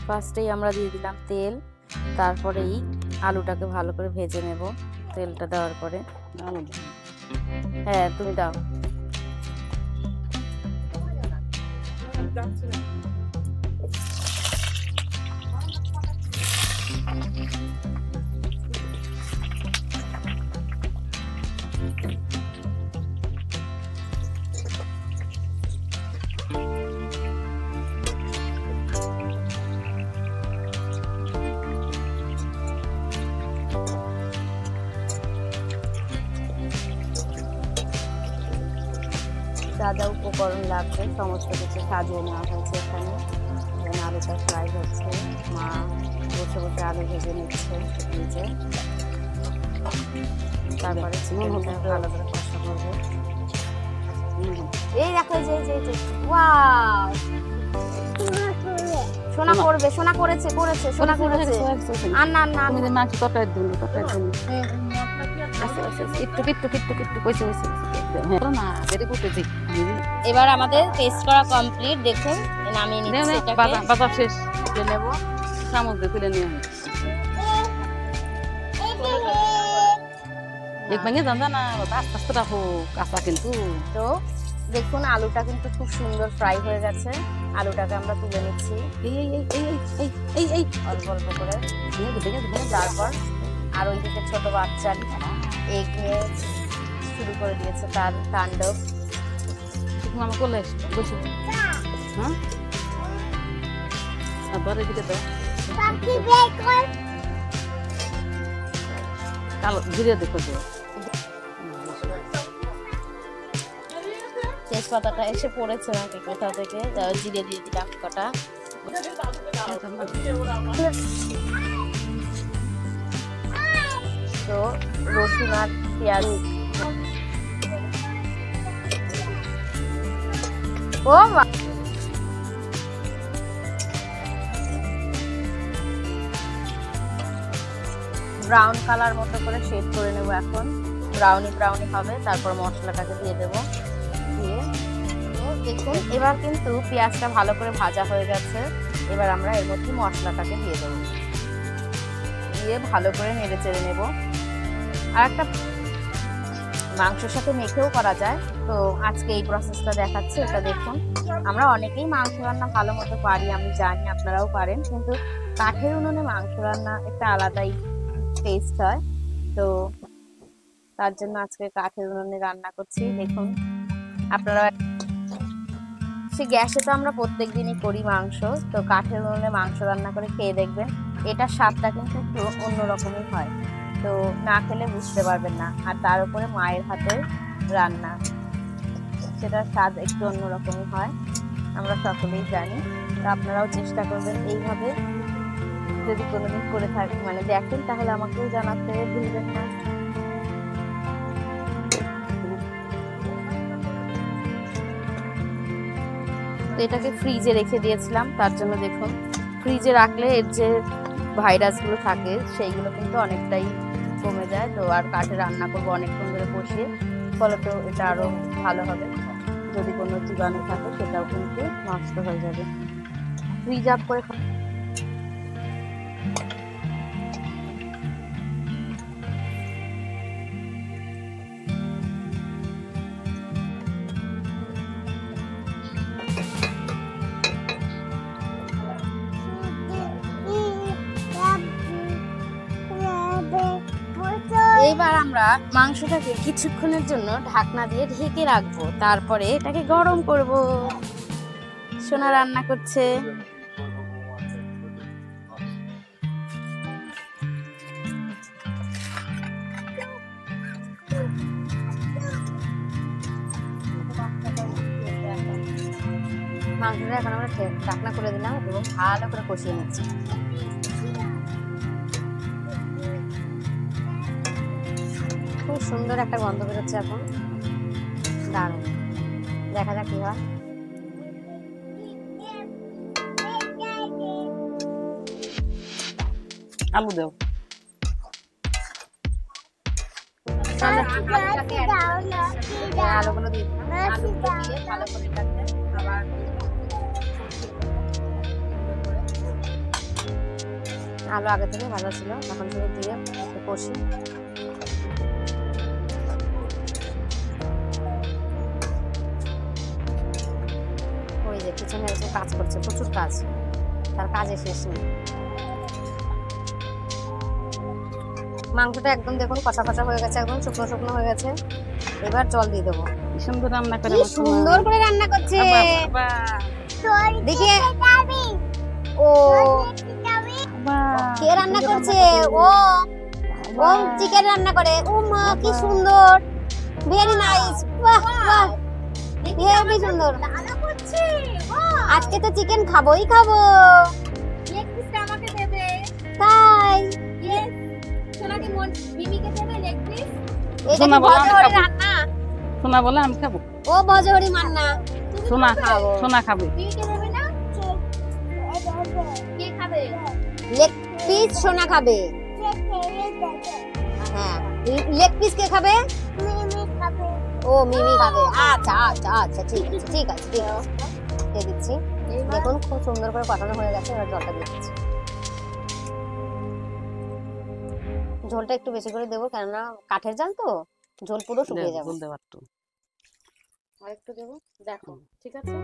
ফার্স্টেই আমরা দিয়ে দিলাম তেল, তারপরেই আলুটাকে ভালো করে ভেজে নেব। তেলটা দেওয়ার পরে হ্যাঁ তুমি দাও। যা যা উপকরণ লাগবে সমস্ত কিছু সাজিয়ে নেওয়া হয়েছে এখানে। আলুটা ফ্রাই হচ্ছে, মা বসে বসে আলু ভেজে নিচ্ছে নিচে। তারপরে চিকেনটা ভালো করে কষা করবো। এই দেখো যে ওয়াও, সোনা করবে, সোনা করেছে করেছে সোনা করেছে। আর না না আমি মাছ তরকারি দিন একটু একটু একটু একটু কইছে কইছে না বেরে কুটেছি। এবার আমাদের টেস্ট করা কমপ্লিট। দেখুন নামিয়ে নিচ্ছি, এটাকে বাবা শেষ তুলে নেব, চামচ দিয়ে তুলে নিয়ে এক ভাঙে জানা না আস্তে আস্তে রাখো কাঁচা কিন্তু। তো দেখুন আলুটা কিন্তু খুব সুন্দর ফ্রাই হয়ে গেছে। আলুটাকে আমরা তুলে নিচ্ছি অল্প অল্প করে। তারপর আর ওইদিকে ছোট বাচ্চা এগ নিয়ে শুরু করে দিয়েছে তার তাণ্ডব। আমার কোলে বসে হ্যাঁ আবার এদিকে দাও কালো ধীরে দেখো তো। তেজপাতাটা এসে পড়েছে নাকি কোথা থেকে, জিরে দিয়ে দিলাম কটা। তো রসুন আর পেঁয়াজ ব্রাউন কালার মতো করে শেড করে নেব। এখন ব্রাউনি ব্রাউনি হবে, তারপর মশলাটাকে দিয়ে দেবো। দিয়ে দেখুন এবার কিন্তু পেঁয়াজটা ভালো করে ভাজা হয়ে গেছে। এবার আমরা এর মধ্যে মশলাটাকে দিয়ে দেবো, দিয়ে ভালো করে নেড়ে চেড়ে নেব। আর একটা মাংসের সাথে মেখেও করা যায়, তো আজকে এই প্রসেসটা দেখাচ্ছি। এটা দেখুন আমরা অনেকেই মাংস রান্না ভালো মতো পারি, আমি জানি আপনারাও পারেন, কিন্তু কাঠের উনুনে মাংস রান্না একটা আলাদাই টেস্ট হয়। তো তার জন্য আজকে কাঠের উনুনে রান্না করছি। দেখুন আপনারা সে গ্যাসে তো আমরা প্রত্যেক দিনই করি মাংস, তো কাঠের উনুনে মাংস রান্না করে খেয়ে দেখবেন, এটার স্বাদটা কিন্তু একটু অন্যরকমই হয়। তো না খেলে বুঝতে পারবেন না। আর তার উপরে মায়ের হাতের রান্না, সেটার স্বাদ একটু অন্যরকমই হয়, আমরা সকলেই জানি। তো আপনারাও চেষ্টা করবেন এইভাবে, যদি কোনোদিন করে থাকেন মানে দেখেন, তাহলে আমাকেও জানাতে ভুলবেন না। তো এটাকে ফ্রিজে রেখে দিয়েছিলাম, তার জন্য দেখুন ফ্রিজে রাখলে এর যে ভাইরাসগুলো থাকে সেইগুলো কিন্তু অনেকটাই কমে যায়। তো আর কাঠে রান্না করবো অনেকক্ষণ ধরে বসিয়ে, ফলে তো এটা আরো ভালো হবে। যদি কোনো জীবাণু থাকে সেটাও কিন্তু নষ্ট হয়ে যাবে। ফ্রিজ আপ করে এবার আমরা মাংসটাকে কিছুক্ষণের জন্য ঢাকনা দিয়ে ঢেকে রাখবো, তারপরে এটাকে গরম করব। সোনা রান্না করছে। মাংসটা এখন আমরা ঢাকনা করে দিলাম এবং ভালো করে কষিয়ে নিচ্ছি। খুব সুন্দর একটা গন্ধ বেরোচ্ছে এখন, দারুণ। দেখা যাক কি হয়। আলু দাও আলুগুলো দিয়ে আলুগুলো দিয়ে ভালো করে এটাকে আবার আলু আগে থেকে ভালো ছিল, এখন থেকে দিয়ে একটু কষি। ওই যে পিছনে একজন কাজ করছে, প্রচুর কাজ, তার কাজে শেষ নেই। মাংসটা একদম দেখুন কষা কষা হয়ে গেছে, একদম শুকনো শুকনো হয়ে গেছে। এবার জল দিয়ে দেবো। সুন্দর রান্না করে, সুন্দর করে রান্না করছে দেখে। ও কে রান্না করছে? ও ও চিকেন রান্না করে। ও মা কি সুন্দর, ভেরি নাইস। বাহ বাহ, হেবি সুন্দর। আজকে তো চিকেন খাবোই খাবো। লেগ পিসটা আমাকে দেবে। তাই ইয়েস, সোনাকে মিমিকে দেবে লেগ পিস। এটা কি ভজহরি রান্না? সোনা বলে আমি খাবো। ও ভজহরি রান্না, সোনা খাবো। সোনা খাবে। মিমিকে দেবে না? কে খাবে? লেগ পিস সোনা খাবে। হ্যাঁ, লেগ পিস কে খাবে? মিমি খাবে। ও মিমি খাবে। আচ্ছা আচ্ছা আচ্ছা, ঠিক আছে ঠিক আছে ঠিক আছে, দিয়ে দিচ্ছি। দেখুন খুব সুন্দর করে কষানো হয়ে গেছে। এবার জলটা দিয়ে দিচ্ছি। ঝোলটা একটু বেশি করে দেবো, কেননা কাঠের জাল তো, ঝোল পুরো শুকিয়ে যাবে। আর একটু দেবো, দেখো ঠিক আছে।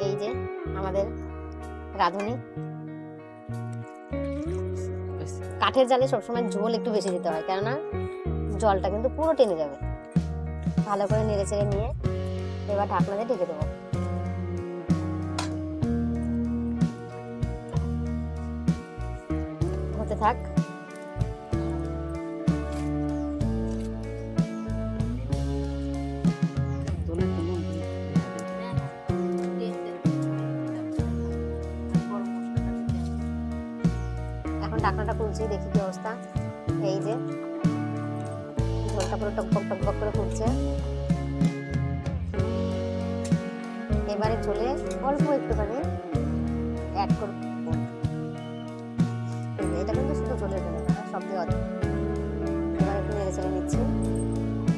এই যে আমাদের রাঁধুনি, কাঠের জালে সবসময় ঝোল একটু বেশি দিতে হয়, কেননা জলটা কিন্তু পুরো টেনে যাবে। ভালো করে নেড়ে চেড়ে নিয়ে এবার ঢাকনা দিয়ে ঢেকে দেবো। হতে থাক। এখন ঢাকনাটা খুলছি, দেখি কি অবস্থা। এই যে ঝোলটা পুরো টকবক টকবক করে ফুটছে। এবারে ঝোলে অল্প একটুখানি অ্যাড করব। এটা কিন্তু শুধু ঝোলের জন্য না, সব দিয়ে অল্প। এবার একটু নেড়ে চেড়ে নিচ্ছি।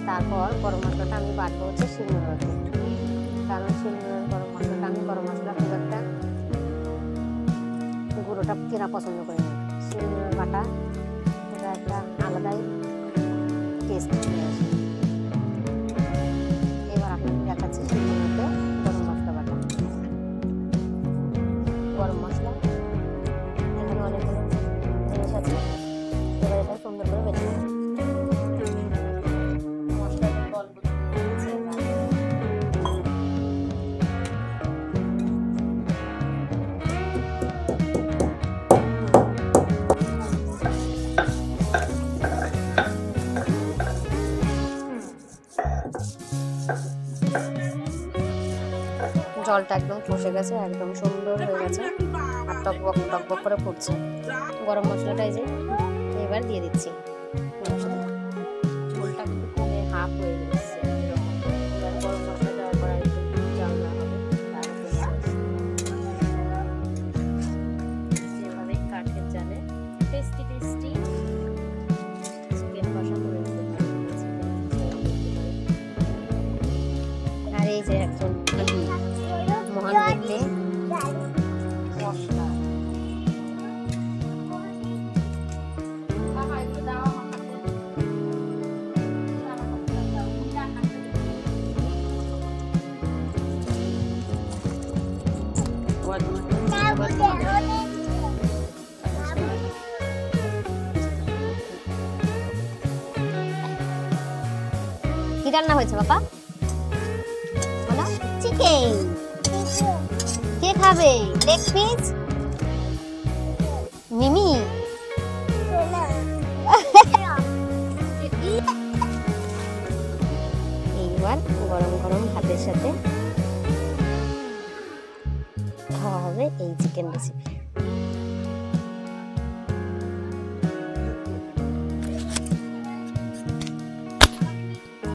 তারপর গরম মশলাটা আমি বাটবো হচ্ছে শিলনোড়া দিয়ে, কারণ শিলনোড়ার গরম মশলাটা আমি গরম মশলা খুব একটা গুঁড়োটা কেনা পছন্দ করি না। শিলনোড়ার বাটা এটা একটা আলাদাই টেস্ট নিয়ে আসে। এবার আপনাকে দেখাচ্ছি শিলনোড়াতে গরম মশলা বাটা। গরম মশলা এখানে অনেকগুলো জিনিস আছে। এবার এটা সুন্দর করে বেছে নেব। মশলাটা অল্প জলটা একদম কষে গেছে, একদম সুন্দর হয়ে গেছে, আর টকবক টকবক করে ফুটছে। গরম মশলাটা এই যে এবার দিয়ে দিচ্ছি। ঝোলটা কিন্তু কমে হাফ হয়ে গেছে। এবার গরম মশলা দেওয়ার পর একটু জাল না হবে, যেভাবে কাঠের জালে টেস্টি টেস্টি চিকেন কষা করে দিতে পারি। আর এই যে একজন মহান ব্যক্তি মশলা কি রান্না হয়েছে বাবা? বলো চিকেন। কে খাবে লেগ পিস? মিমি। এইবার গরম গরম ভাতের সাথে খাওয়া হবে এই চিকেন রেসিপি।